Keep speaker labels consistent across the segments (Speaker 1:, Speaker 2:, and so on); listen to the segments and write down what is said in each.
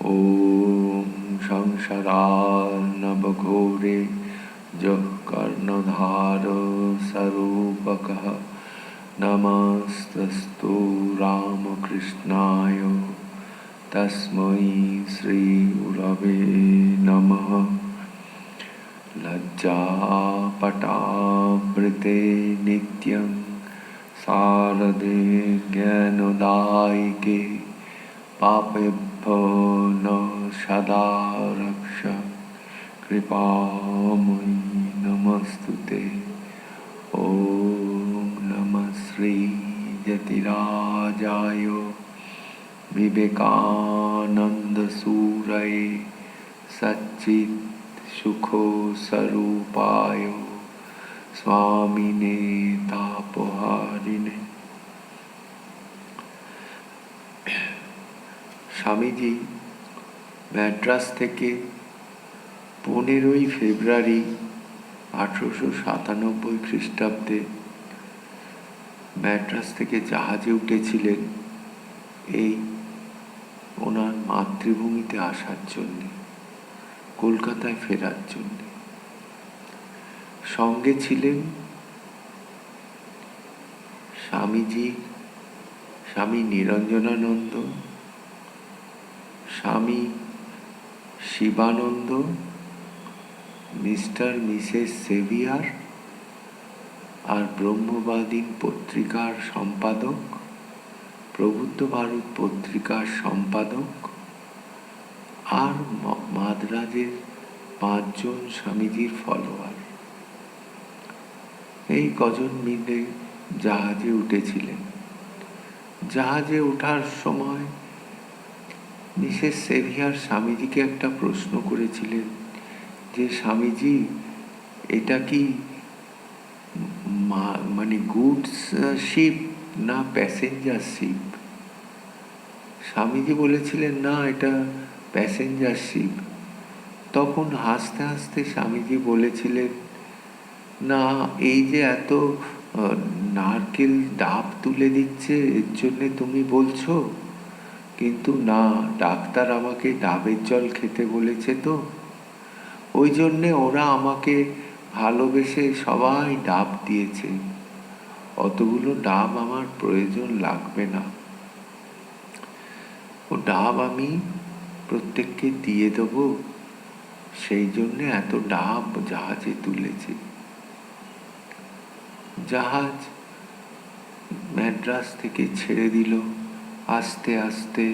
Speaker 1: ॐ संसारार्णवघोरे जः कर्णधार स्वरूपकः नमस्तस्तु रामकृष्णाय तस्मै श्रीगुरवे नमः। लज्जापटावृते नित्यं शारदे ज्ञानदायिके पापेभ्यो न सदा रक्ष कृपामयि नमस्तुते। ॐ नमः श्री यतिराजाय विवेकानंद सूरये सच्चित् सुखो स्वरूपाय स्वामिने तापहारिणे। স্বামীজি ম্যাড্রাস থেকে 15ই ফেব্রুয়ারি 1897 খ্রিস্টাব্দে ম্যাড্রাস থেকে জাহাজে উঠেছিলেন এই ওনার মাতৃভূমিতে আসার জন্য, কলকাতায় ফেরার জন্য। সঙ্গে ছিলেন স্বামীজি, স্বামী নিরঞ্জনানন্দ, স্বামী শিবানন্দ, মিস্টার মিসেস সেভিয়ার আর ব্রহ্মবাদীন পত্রিকার সম্পাদক, প্রবুদ্ধ ভারত পত্রিকার সম্পাদক আর মাদ্রাজের 5 জন স্বামীজির ফলোয়ার। এই কজন মিলে জাহাজে উঠেছিলেন। জাহাজে ওঠার সময় মিসেস সেভিয়ার স্বামীজিকে একটা প্রশ্ন করেছিলেন যে, স্বামীজি এটা কি মানে গুডস শিপ না প্যাসেঞ্জার শিপ? স্বামীজি বলেছিলেন, না, এটা প্যাসেঞ্জার শিপ। তখন হাসতে হাসতে স্বামীজি বলেছিলেন, না, এই যে এত নারকেল ডাব তুলে দিচ্ছে এর জন্যে তুমি বলছো? কিন্তু না, ডাক্তার আমাকে ডাবের জল খেতে বলেছে, তো ওই জন্যে ওরা আমাকে ভালোবেসে সবাই ডাব দিয়েছে। অতগুলো ডাব আমার প্রয়োজন লাগবে না, ও ডাব আমি প্রত্যেককে দিয়ে দেবো, সেই জন্যে এত ডাব জাহাজে তুলেছে। জাহাজ ম্যাড্রাস থেকে ছেড়ে দিল। আস্তে আস্তে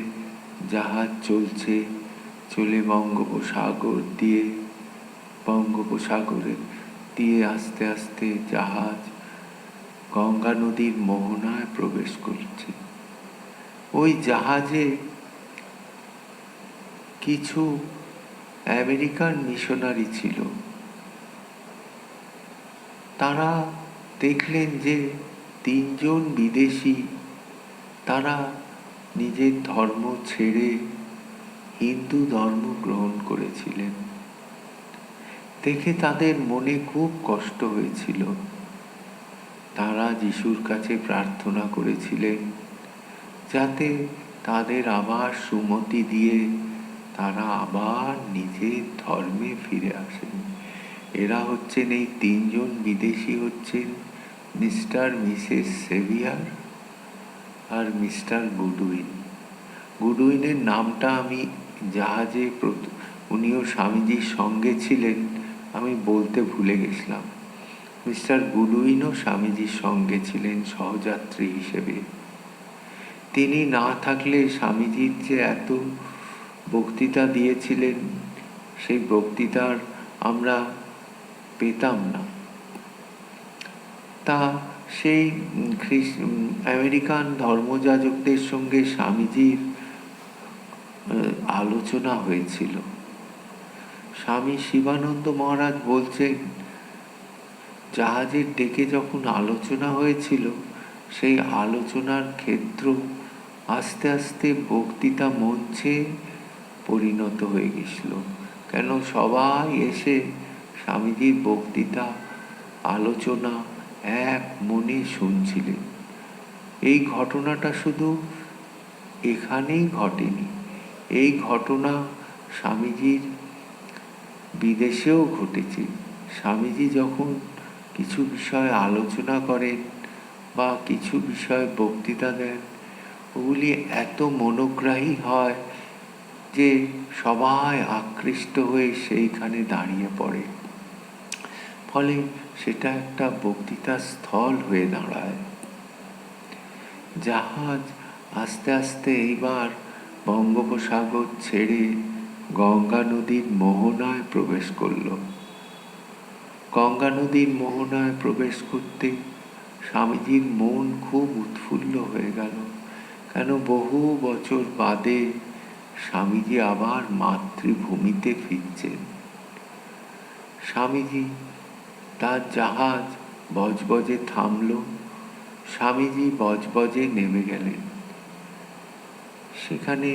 Speaker 1: জাহাজ চলছে, চলে বঙ্গোপসাগরে দিয়ে আস্তে আস্তে জাহাজ গঙ্গা নদীর মোহনায় প্রবেশ করছে। ওই জাহাজে কিছু আমেরিকান মিশনারি ছিল। তারা দেখলেন যে 3 জন বিদেশি, তারা নিজের ধর্ম ছেড়ে হিন্দু ধর্ম গ্রহণ করেছিলেন। দেখে তাদের মনে খুব কষ্ট হয়েছিল। তারা যিশুর কাছে প্রার্থনা করেছিলেন যাতে তাদের আবার সুমতি দিয়ে তারা আবার নিজের ধর্মে ফিরে আসেন। এরা হচ্ছেন, এই 3 জন বিদেশি হচ্ছেন মিস্টার মিসেস সেভিয়ার আর মিস্টার গুডউইন। গুডউইনের নামটা আমি জাহাজে, উনিও স্বামীজির সঙ্গে ছিলেন, আমি বলতে ভুলে গেছিলাম। মিস্টার গুডউইনও স্বামীজির সঙ্গে ছিলেন সহযাত্রী হিসেবে। তিনি না থাকলে স্বামীজির যে এত বক্তৃতা দিয়েছিলেন, সেই বক্তৃতার আমরা পেতাম না। তা সেই আমেরিকান ধর্মযাজকদের সঙ্গে স্বামীজির আলোচনা হয়েছিল। স্বামী শিবানন্দ মহারাজ বলছেন, জাহাজের ডেকে যখন আলোচনা হয়েছিল, সেই আলোচনার ক্ষেত্র আস্তে আস্তে বক্তৃতা মঞ্চে পরিণত হয়ে গেছিল। কেন সবাই এসে স্বামীজির বক্তৃতা আলোচনা এক মনে শুনছিলেন। এই ঘটনাটা শুধু এখানেই ঘটেনি, এই ঘটনা স্বামীজির বিদেশেও ঘটেছে। স্বামীজি যখন কিছু বিষয় আলোচনা করেন বা কিছু বিষয়ে বক্তৃতা দেন, ওগুলি এত মনোগ্রাহী হয় যে সবাই আকৃষ্ট হয়ে সেইখানে দাঁড়িয়ে পড়ে। ফলে সেটা একটা বক্তৃতার স্থল হয়ে দাঁড়ায়। জাহাজ আস্তে আস্তে এইবার বঙ্গোপসাগর ছেড়ে গঙ্গা নদীর মোহনায় প্রবেশ করল। গঙ্গা নদীর মোহনায় প্রবেশ করতে স্বামীজির মন খুব উৎফুল্ল হয়ে গেল, কেন বহু বছর বাদে স্বামীজি আবার মাতৃভূমিতে ফিরছেন। স্বামীজি তার জাহাজ বজবজে থামল। স্বামীজি বজবজে নেমে গেলেন। সেখানে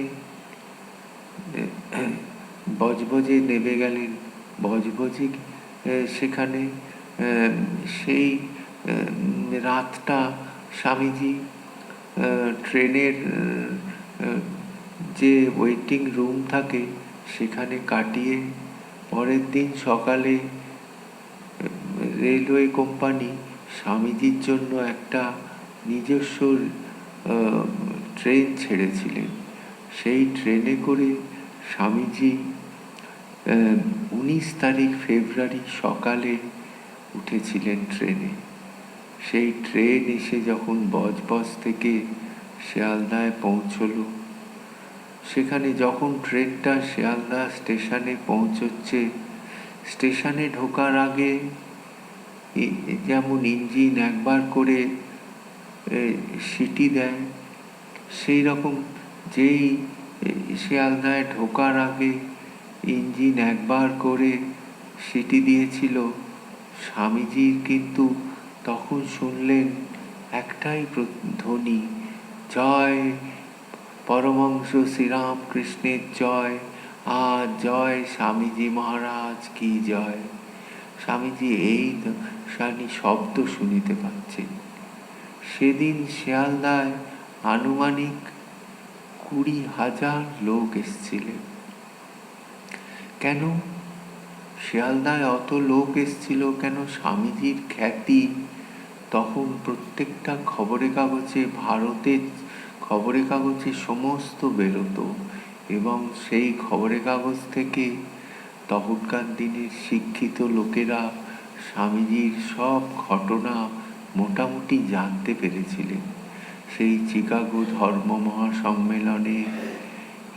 Speaker 1: বজবজে নেমে গেলেন। বজবজে সেখানে সেই রাতটা স্বামীজি ট্রেনের যে ওয়েটিং রুম থাকে সেখানে কাটিয়ে পরের দিন সকালে রেলওয়ে কোম্পানি স্বামীজির জন্য একটা নিজস্ব ট্রেন ছেড়েছিলেন। সেই ট্রেনে করে স্বামীজি 19 তারিখ ফেব্রুয়ারি সকালে উঠেছিলেন ট্রেনে। সেই ট্রেন এসে যখন বজবজ থেকে শিয়ালদায় পৌঁছলো, সেখানে যখন ট্রেনটা শিয়ালদা স্টেশনে পৌঁছচ্ছে, স্টেশনে ঢোকার আগে যেমন ইঞ্জিন একবার করে সিটি দেয়, সেই রকম যেই শিয়ালদায় ঢোকার আগে ইঞ্জিন একবার করে সিটি দিয়েছিল, স্বামীজির কিন্তু তখন শুনলেন একটাই ধ্বনি, জয় পরমহংস শ্রীরামকৃষ্ণের জয়, আর জয় স্বামীজি মহারাজ কি জয়। স্বামীজি এই শব্দ শুনিতে পাচ্ছেন। সেদিন শিয়ালদায় আনুমানিক 20,000 লোক এসেছিলেন। কেন শিয়ালদায় অত লোক এসেছিল কেন? স্বামীজির খ্যাতি তখন প্রত্যেকটা খবরের কাগজে, ভারতের খবরের কাগজে সমস্ত বেরোতো, এবং সেই খবরের কাগজ থেকে তখনকার দিনের শিক্ষিত লোকেরা স্বামীজির সব ঘটনা মোটামুটি জানতে পেরেছিলেন। সেই চিকাগো ধর্ম মহাসম্মেলনে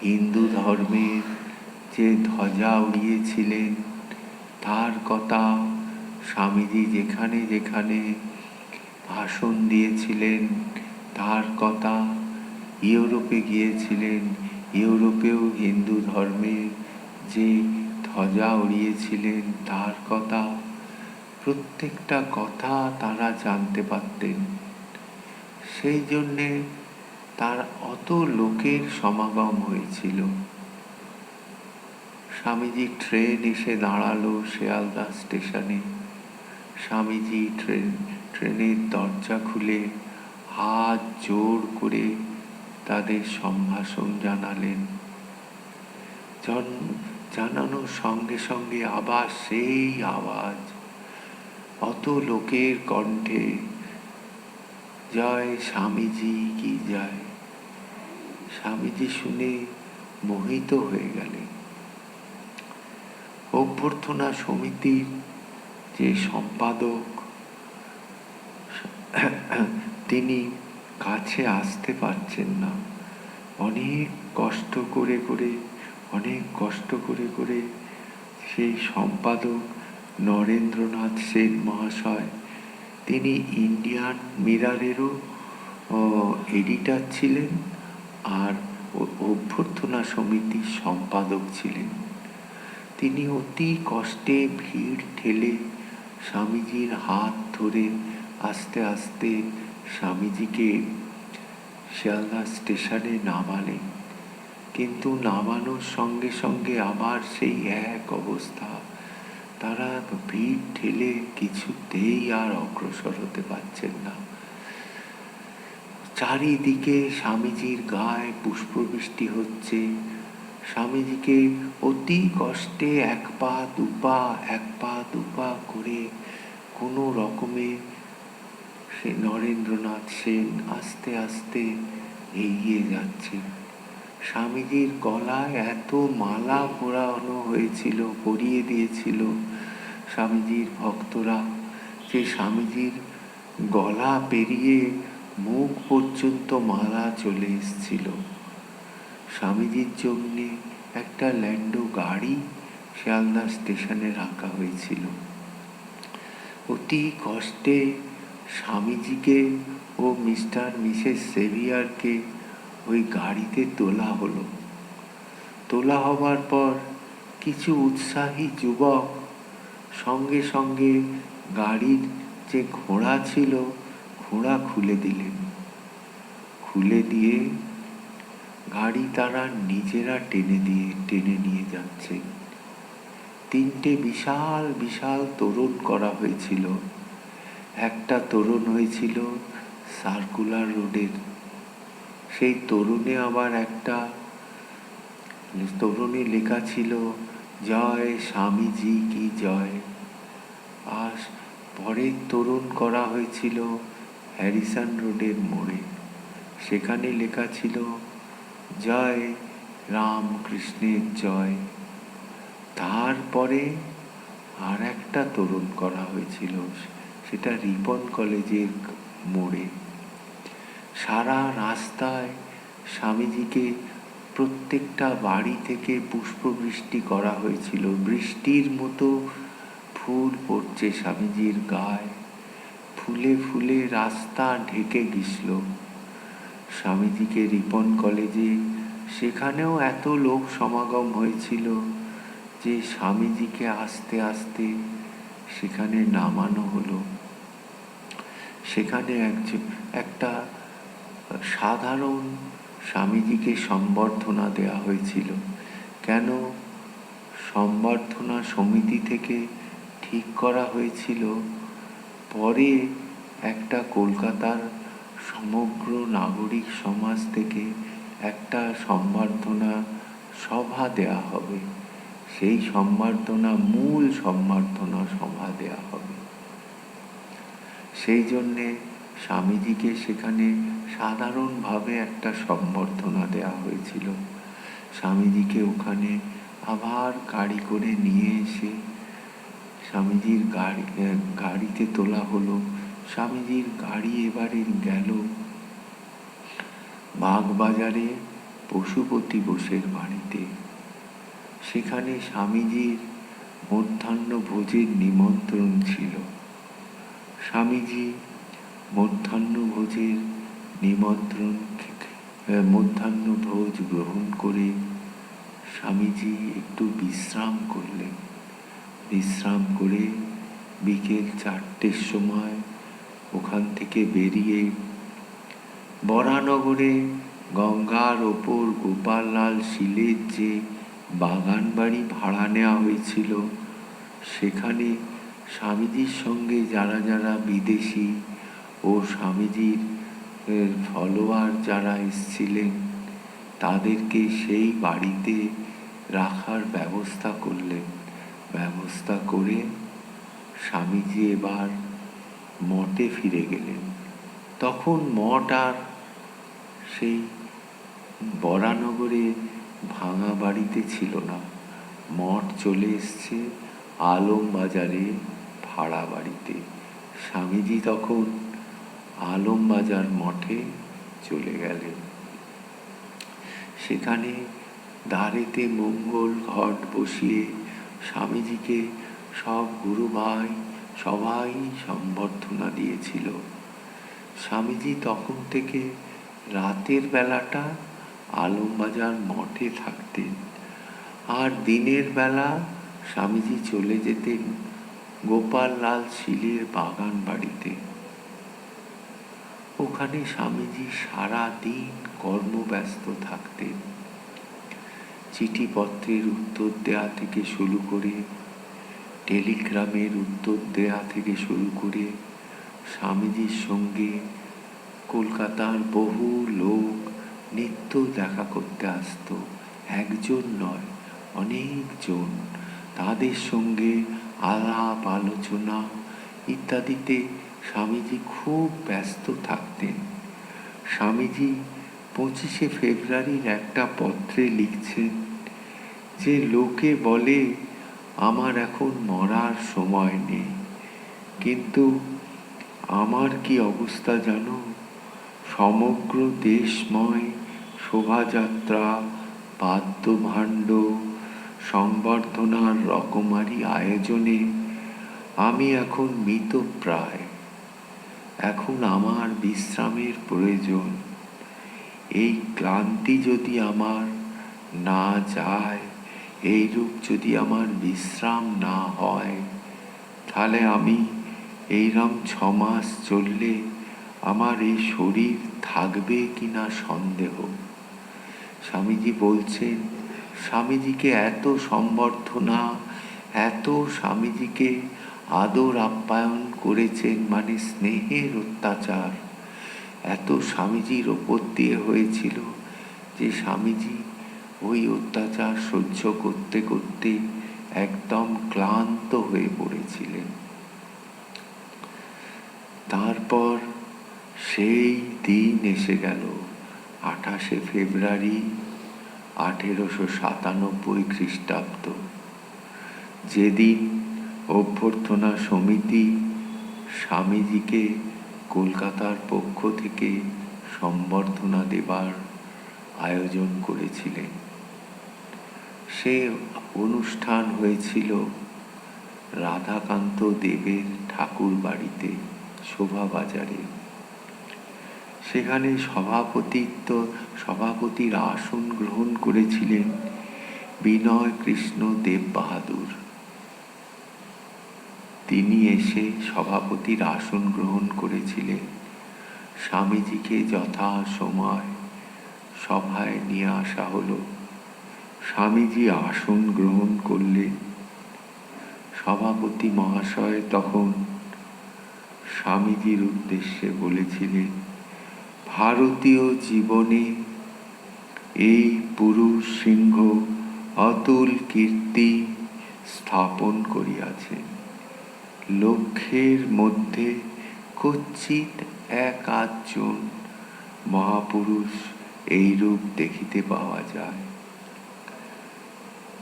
Speaker 1: হিন্দু ধর্মের যে ধ্বজা উড়িয়েছিলেন তার কথা, স্বামীজি যেখানে যেখানে ভাষণ দিয়েছিলেন তার কথা, ইউরোপে গিয়েছিলেন, ইউরোপেও হিন্দু ধর্মের যে ধ্বজা উড়িয়েছিলেন তার কথা, প্রত্যেকটা কথা তারা জানতে পারতেন। সেই জন্যে তার অত লোকের সমাগম হয়েছিল। স্বামীজি ট্রেন এসে দাঁড়ালো শিয়ালদা স্টেশনে। স্বামীজি ট্রেনের দরজা খুলে হাত জোড় করে তাদের সম্ভাষণ জানালেন। জানানোর সঙ্গে সঙ্গে আবার সেই আওয়াজ, অত লোকের কণ্ঠে, জয় স্বামীজি কি জয়। স্বামীজি শুনে মোহিত হয়ে গেলেন। অভ্যর্থনা সমিতির যে সম্পাদক, তিনি কাছে আসতে পারছেন না। অনেক কষ্ট করে সেই সম্পাদক নরেন্দ্রনাথ সেন মহাশয়, তিনি ইন্ডিয়ান মিরারেরও এডিটর ছিলেন আর অভ্যর্থনা সমিতির সম্পাদক ছিলেন। তিনি অতি কষ্টে ভিড় ঠেলে স্বামীজির হাত ধরে আস্তে আস্তে স্বামীজিকে শিয়ালদা স্টেশনে নামালেন। কিন্তু নামানোর সঙ্গে সঙ্গে আবার সেই এক অবস্থা, তারা ভিড় ঠেলে কিছুতেই আর অগ্রসর হতে পারছেন না। চারিদিকে স্বামীজির গায়ে পুষ্পবৃষ্টি হচ্ছে, স্বামীজিকে অতি কষ্টে এক পা দুপা করে কোনো রকমে সে নরেন্দ্রনাথ সেন আস্তে আস্তে এগিয়ে যাচ্ছেন। স্বামীজির গলায় এত মালা পরিয়ে দিয়েছিল স্বামীজির ভক্তরা যে স্বামীজির গলা পেরিয়ে মুখ পর্যন্ত মালা চলে এসেছিল। স্বামীজির জন্যে একটা ল্যান্ডো গাড়ি শিয়ালদা স্টেশনে রাখা হয়েছিল। অতি কষ্টে স্বামীজিকে ও মিস্টার মিসেস সেভিয়ারকে ওই গাড়িতে তোলা হলো। তোলা হবার পর কিছু উৎসাহী যুবক সঙ্গে সঙ্গে গাড়ির যে ঘোড়া ছিল ঘোড়া খুলে দিলেন। খুলে দিয়ে গাড়ি তারা নিজেরা টেনে নিয়ে যাচ্ছেন। 3টে বিশাল বিশাল তোরণ করা হয়েছিল। একটা তোরণ হয়েছিল সার্কুলার রোডের, সেই তোরণে আবার একটা তোরণে লেখা ছিল জয় স্বামীজি কি জয়। আর পরের তোরণ করা হয়েছিল হ্যারিসন রোডের মোড়ে, সেখানে লেখা ছিল জয় রামকৃষ্ণের জয়। তারপরে আর একটা তোরণ করা হয়েছিল, সেটা রিপন কলেজের মোড়ে। সারা রাস্তায় স্বামীজিকে প্রত্যেকটা বাড়ি থেকে পুষ্পবৃষ্টি করা হয়েছিল। বৃষ্টির মতো ফুল পড়ছে স্বামীজির গায়ে, ফুলে ফুলে রাস্তা ঢেকে গেছিল। স্বামীজিকে রিপন কলেজে সেখানেও এত লোক সমাগম হয়েছিল যে স্বামীজিকে আস্তে আস্তে সেখানে নামানো হলো। সেখানে একটা সাধারণ স্বামীজিকে সম্বর্ধনা দেওয়া হয়েছিল। কেন সম্বর্ধনা সমিতি থেকে ঠিক করা হয়েছিল, পরে একটা কলকাতার সমগ্র নাগরিক সমাজ থেকে একটা সম্বর্ধনা সভা দেয়া হবে, সেই মূল সম্বর্ধনা সভা দেয়া হবে। সেই জন্যে স্বামীজিকে সেখানে সাধারণভাবে একটা সম্বর্ধনা দেওয়া হয়েছিল। স্বামীজিকে ওখানে আবার গাড়ি করে নিয়ে এসে স্বামীজির গাড়িতে তোলা হলো। স্বামীজির গাড়ি এবারে গেল বাগবাজারে পশুপতি বোসের বাড়িতে। সেখানে স্বামীজির মধ্যাহ্ন ভোজের নিমন্ত্রণ ছিল। স্বামীজি মধ্যাহ্ন ভোজ গ্রহণ করে স্বামীজি একটু বিশ্রাম করলেন। বিশ্রাম করে বিকেল 4টের সময় ওখান থেকে বেরিয়ে বরানগরে গঙ্গার ওপর গোপাললাল শীলের যে বাগান বাড়ি ভাড়া নেওয়া হয়েছিল, সেখানে স্বামীজির সঙ্গে যারা যারা বিদেশি ও স্বামীজির ফলোয়ার যারা এসেছিলেন তাদেরকে সেই বাড়িতে রাখার ব্যবস্থা করলেন। ব্যবস্থা করে স্বামীজি এবার মঠে ফিরে গেলেন। তখন মঠ আর সেই বরানগরে ভাঙা বাড়িতে ছিল না, মঠ চলে এসছে আলমবাজারে ভাড়া বাড়িতে। স্বামীজি তখন আলমবাজার মঠে চলে গেলেন। সেখানে দ্বারেতে মঙ্গল ঘট বসিয়ে স্বামীজিকে সব গুরু ভাই সবাই সম্বর্ধনা দিয়েছিল। স্বামীজি তখন থেকে রাতের বেলাটা আলমবাজার মঠে থাকতেন, আর দিনের বেলা স্বামীজি চলে যেতেন গোপাললাল শীলের বাগান বাড়িতে। ওখানে স্বামীজি সারা দিন কর্মব্যস্ত থাকতেন। চিঠিপত্রের উত্তর দেয়া থেকে শুরু করে, টেলিগ্রামের উত্তর দেয়া থেকে শুরু করে, স্বামীজির সঙ্গে কলকাতার বহু লোক নিত্য দেখা করতে আসতো। একজন নয়, অনেকজন। তাদের সঙ্গে আলাপ আলোচনা ইত্যাদিতে স্বামীজি খুব ব্যস্ত থাকতেন। স্বামীজি 25শে ফেব্রুয়ারির একটা পত্রে লিখছেন যে লোকে বলে আমার এখন মরার সময় নেই, কিন্তু আমার কি অবস্থা জানো? সমগ্র দেশময় শোভাযাত্রা, বাদ্যভাণ্ড, সংবর্ধনার রকমারি আয়োজনে আমি এখন মৃতপ্রায়। এখন আমার বিশ্রামের প্রয়োজন। এই ক্লান্তি যদি আমার না যায়, এইরূপ যদি আমার বিশ্রাম না হয়, তাহলে আমি এইরকম 6 মাস চললে আমার এই শরীর থাকবে কিনা সন্দেহ। স্বামীজি বলছেন, স্বামীজিকে এত সম্বর্ধনা, এত স্বামীজিকে আদর আপ্যায়ন করেছেন, মানে স্নেহের অত্যাচার এত স্বামীজির ওপর দিয়ে হয়েছিল যে স্বামীজি ওই অত্যাচার সহ্য করতে করতে একদম ক্লান্ত হয়ে পড়েছিলেন। তারপর সেই দিন এসে গেল 28শে ফেব্রুয়ারি 1897 খ্রিস্টাব্দ, যেদিন অভ্যর্থনা সমিতি স্বামীজিকে কলকাতার পক্ষ থেকে সম্বর্ধনা দেবার আয়োজন করেছিলেন। সে অনুষ্ঠান হয়েছিল রাধাকান্ত দেবের ঠাকুর বাড়িতে, শোভাবাজারে। সেখানে সভাপতির আসন গ্রহণ করেছিলেন বিনয় কৃষ্ণ দেব বাহাদুর। তিনি এসে সভাপতির আসন গ্রহণ করেছিলেন। স্বামীজিকে যথা সময় সভায় নিয়ে আসা হলো। স্বামীজি আসন গ্রহণ করলেন। সভাপতি মহাশয় তখন স্বামীজির উদ্দেশ্যে বলেছিলেন, ভারতীয় জীবনে এই পুরুষ সিংহ অতুল কীর্তি স্থাপন করিয়াছেন। লক্ষের মধ্যে কচ্ছিৎ 1-8 মহাপুরুষ এইরূপ দেখিতে পাওয়া যায়।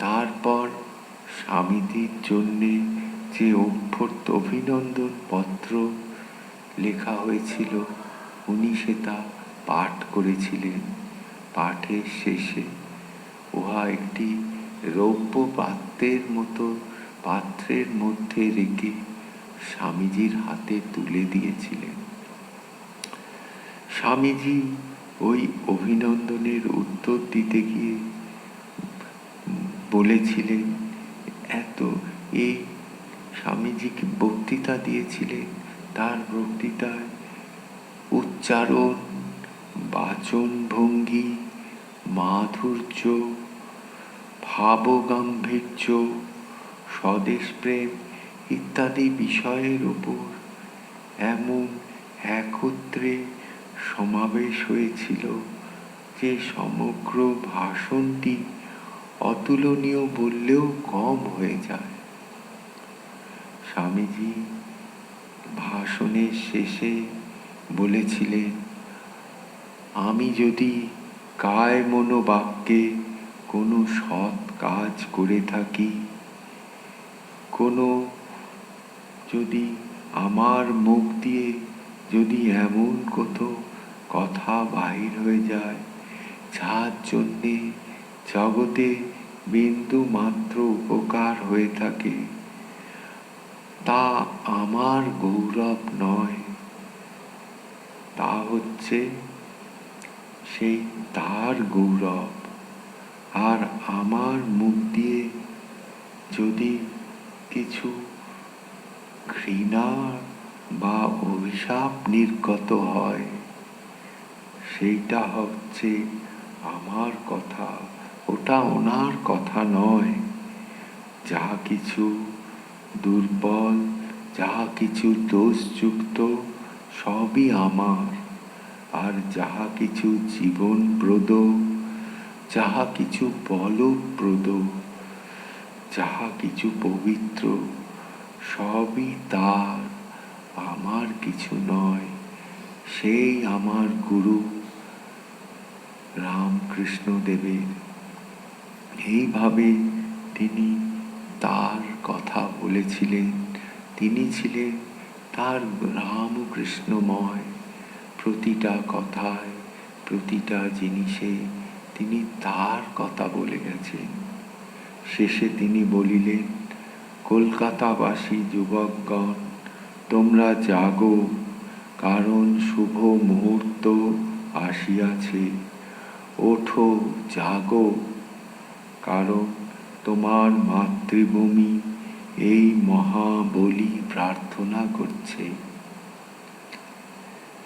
Speaker 1: তারপর স্বামীজির জন্যে যে অভিনন্দন পত্র লেখা হয়েছিল, উনি সেটা পাঠ করেছিলেন। পাঠের শেষে উহা একটি রৌপ্য পাত্রের মধ্যে রেখে স্বামীজির হাতে তুলে দিয়েছিলেন। স্বামীজি ওই অভিনন্দনের উত্তর দিতে গিয়ে বলেছিলেন, এই স্বামীজিকে বক্তৃতা দিয়েছিলেন, তার বক্তৃতায় উচ্চারণ, বাচন ভঙ্গি, মাধুর্য, ভাবগাম্ভীর্য, স্বদেশপ্রেম ইত্যাদি বিষয়ের উপর এমন একত্রে সমাবেশ হয়েছিল যে সমগ্র ভাষণটি অতুলনীয় বললেও কম হয়ে যায়। স্বামীজি ভাষণের শেষে বলেছিলেন, আমি যদি কায় মনোবাক্যে কোনো সৎ কাজ করে থাকি, যদি আমার মুখ দিয়ে যদি এমন কত কথা বাহির হয়ে যায় যার জন্যে জগতে বিন্দু মাত্র উপকার হয়ে থাকে, তা আমার গৌরব নয়, তা হচ্ছে সেই তার গৌরব। আর আমার মুখ দিয়ে যদি কিছু ঘৃণা বা অভিশাপ নির্গত হয়, সেইটা হচ্ছে আমার কথা, ওটা ওনার কথা নয়। যা কিছু দুর্বল, যা কিছু দোষযুক্ত সবই আমার, আর যাহা কিছু জীবনপ্রদ যাহা কিছু বলপ্রদ, যাহা কিছু পবিত্র, সবই তার, আমার কিছু নয়। সেই আমার গুরু রামকৃষ্ণ দেবের। এইভাবে তিনি তার কথা বলেছিলেন। তিনি ছিলেন তার রামকৃষ্ণময়। প্রতিটা কথায়, প্রতিটা জিনিসে তিনি তার কথা বলে গেছেন। শেষে তিনি বলিলেন, কলকাতাবাসী যুবকগণ, তোমরা জাগো, কারণ শুভ মুহূর্ত আসিয়াছে। ওঠো, জাগো, কারণ তোমার মাতৃভূমি এই মহাবলি প্রার্থনা করছে।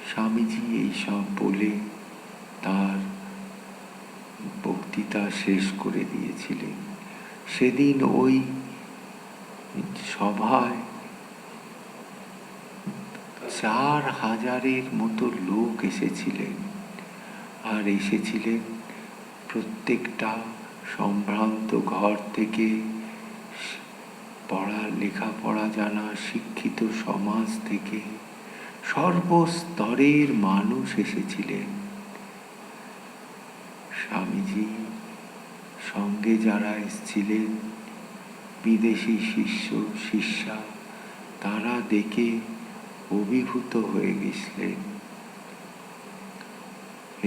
Speaker 1: স্বামীজি এইসব বলে তার বক্তৃতা শেষ করে দিয়েছিলেন। সেদিন ওই সভায় 4,000-এর মতো লোক এসেছিলেন। আর এসেছিলেন প্রত্যেকটা সম্ভ্রান্ত ঘর থেকে, লেখাপড়া জানা শিক্ষিত সমাজ থেকে, সর্বস্তরের মানুষ এসেছিলেন। স্বামীজি সঙ্গে যারা এসেছিলেন, বিদেশি শিষ্য শিষ্যা, তারা দেখে অভিভূত হয়ে গেছিলেন।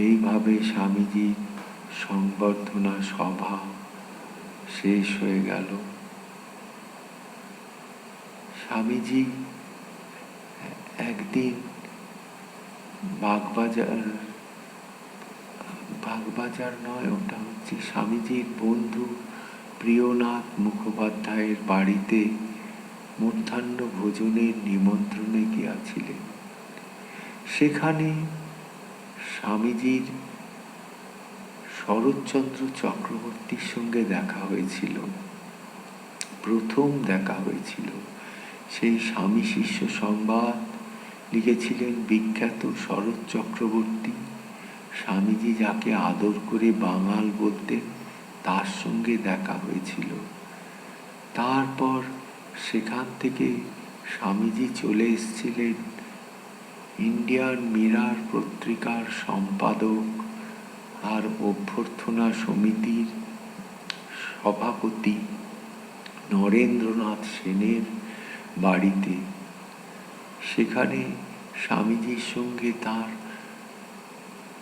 Speaker 1: এইভাবে স্বামীজির সংবর্ধনা সভা শেষ হয়ে গেল। স্বামীজি একদিন বাগবাজার নয়, ওটা হচ্ছে স্বামীজির বন্ধু প্রিয়নাথ মুখোপাধ্যায়ের বাড়িতে মধ্যাহ্ন ভোজনের নিমন্ত্রণে গিয়েছিলেন। সেখানে স্বামীজির শরৎচন্দ্র চক্রবর্তীর সঙ্গে দেখা হয়েছিল, প্রথম দেখা হয়েছিল। সেই স্বামী শিষ্য সংবাদ লিখেছিলেন বিখ্যাত শরৎ চক্রবর্তী। স্বামীজি যাকে আদর করে বাঙাল বলতেন, তার সঙ্গে দেখা হয়েছিল। তারপর সেখান থেকে স্বামীজি চলে এসেছিলেন ইন্ডিয়ান মিরর পত্রিকার সম্পাদক আর অভ্যর্থনা সমিতির সভাপতি নরেন্দ্রনাথ সেনের বাড়িতে। সেখানে স্বামীজির সঙ্গে তার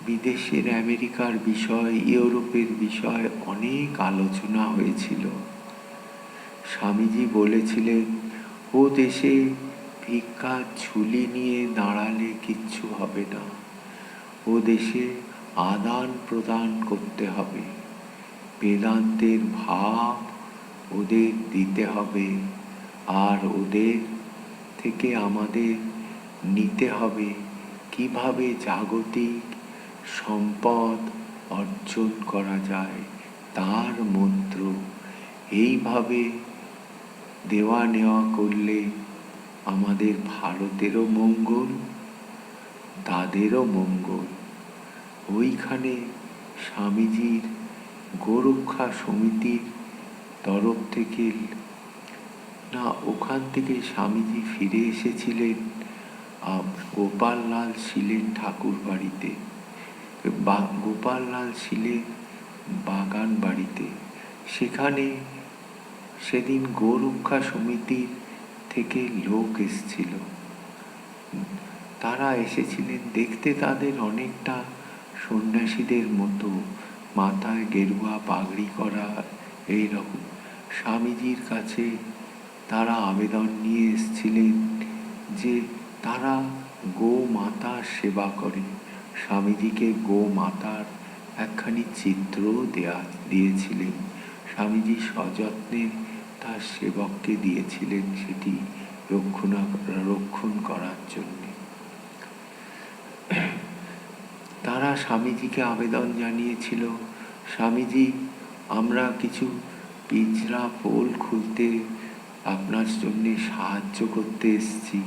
Speaker 1: বিদেশের আমেরিকার বিষয়, ইউরোপের বিষয় অনেক আলোচনা হয়েছিল। স্বামীজি বলেছিলেন, ও দেশে ভিক্ষার ঝুলি নিয়ে দাঁড়ালে কিচ্ছু হবে না। ও দেশে আদান প্রদান করতে হবে, বেদান্তের ভাব ওদের দিতে হবে, আর ওদের থেকে আমাদের নিতে হবে কিভাবে জাগতিক সম্পদ অর্জন করা যায়, তার মন্ত্র। এইভাবে দেওয়া নেওয়া করলে আমাদের ভারতেরও মঙ্গল, তাদেরও মঙ্গল। ওইখানে স্বামীজির গোরক্ষা সমিতির তরফ থেকে না, ওখান থেকে স্বামীজি ফিরে এসেছিলেন গোপাললাল শীলের ঠাকুর বাড়িতে, গোপাললাল শীলের বাগান বাড়িতে। সেখানে সেদিন গোরক্ষা সমিতির থেকে লোক এসেছিল। তারা এসেছিলেন দেখতে, তাদের অনেকটা সন্ন্যাসীদের মতো, মাথায় গেরুয়া পাগড়ি করা এইরকম। স্বামীজির কাছে তারা আবেদন নিয়ে এসেছিলেন যে তারা গো মাতার সেবা করে। স্বামীজিকে গো মাতার একখানি চিত্র দিয়েছিলেন। স্বামীজি সযত্নে তার সেবককে দিয়েছিলেন সেটি রক্ষণ করার জন্য। তারা স্বামীজিকে আবেদন জানিয়েছিল, স্বামীজি, আমরা কিছু পিঁজরা পোল খুলতে আপনার জন্য সাহায্য করতে এসেছি।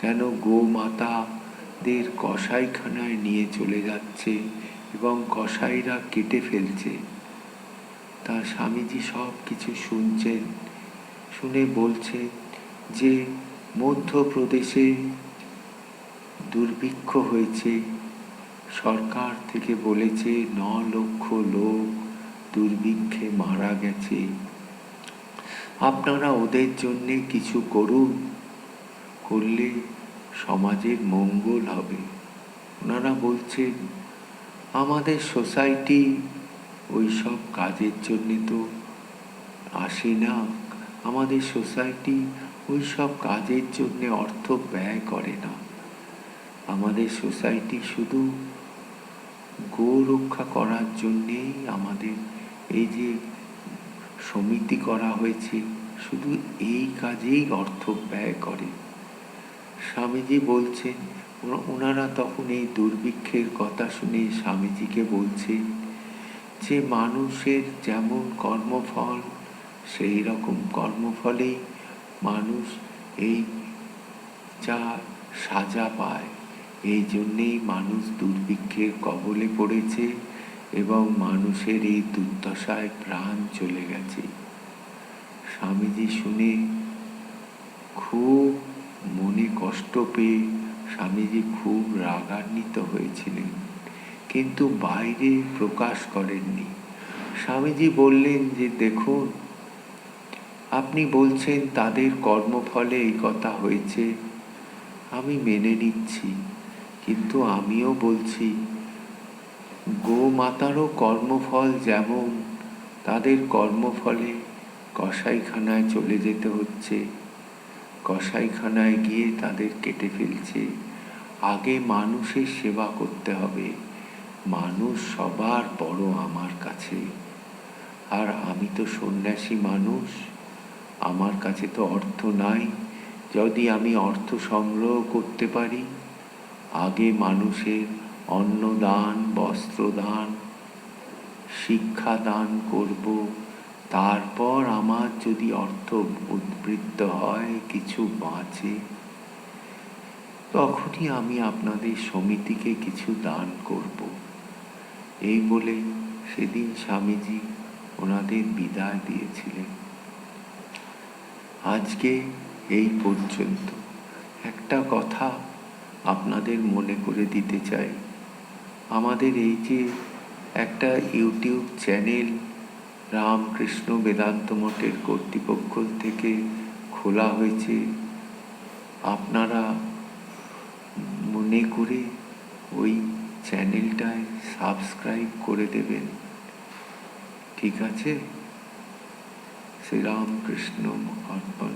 Speaker 1: কেন গোমাতাদের কসাইখানায় নিয়ে চলে যাচ্ছে এবং কসাইরা কেটে ফেলছে। তা স্বামীজি সব কিছু শুনছেন, শুনে বলছেন যে মধ্যপ্রদেশে দুর্ভিক্ষ হয়েছে, সরকার থেকে বলেছে 9 লক্ষ লোক দুর্ভিক্ষে মারা গেছে, আপনারা ওদের জন্যে কিছু করুন, করলে সমাজের মঙ্গল হবে। ওনারা বলছেন আমাদের সোসাইটি ওই সব কাজের জন্যে তো আসে না, আমাদের সোসাইটি ওই সব কাজের জন্যে অর্থ ব্যয় করে না, আমাদের সোসাইটি শুধু গো রক্ষা করার জন্যেই আমাদের এই যে সমিতি করা হয়েছে, শুধু এই কাজেই অর্থ ব্যয় করে। স্বামীজি বলছেন, ওনারা তখন এই দুর্ভিক্ষের কথা শুনে স্বামীজিকে বলছেন যে মানুষের যেমন কর্মফল, সেই রকম কর্মফলেই মানুষ এই যা সাজা পায়, এই জন্যেই মানুষ দুর্ভিক্ষের কবলে পড়েছে এবং মানুষের এই দুর্দশায় প্রাণ চলে গেছে। স্বামীজি শুনে খুব মনে কষ্ট পেয়ে স্বামীজি খুব রাগান্বিত হয়েছিলেন, কিন্তু বাইরে প্রকাশ করেননি। স্বামীজি বললেন যে দেখুন, আপনি বলছেন তাদের কর্মফলে এই কথা হয়েছে, আমি মেনে নিচ্ছি, কিন্তু আমিও বলছি গোমাতারও কর্মফল যেমন, তাদের কর্মফলে কসাইখানায় চলে যেতে হচ্ছে, কসাইখানায় গিয়ে তাদের কেটে ফেলছে। আগে মানুষের সেবা করতে হবে, মানুষ সবার বড় আমার কাছে, আর আমি তো সন্ন্যাসী মানুষ, আমার কাছে তো অর্থ নাই, যদি আমি অর্থ সংগ্রহ করতে পারি, আগে মানুষের অন্নদান, বস্ত্রদান, শিক্ষাদান করব, তারপর আমার যদি অর্থ উদ্বৃত্ত হয়, কিছু বাঁচে, তখনই আমি আপনাদের সমিতিকে কিছু দান করব। এই বলে সেদিন স্বামীজি ওনাদের বিদায় দিয়েছিলেন। আজকে এই পর্যন্ত। একটা কথা আপনাদের মনে করে দিতে চাই, আমাদের এই যে একটা ইউটিউব চ্যানেল রামকৃষ্ণ বেদান্ত মঠের কর্তৃপক্ষ থেকে খোলা হয়েছে, আপনারা মনে করে ওই চ্যানেলটায় সাবস্ক্রাইব করে দেবেন, ঠিক আছে? শ্রীরামকৃষ্ণ অর্পণ।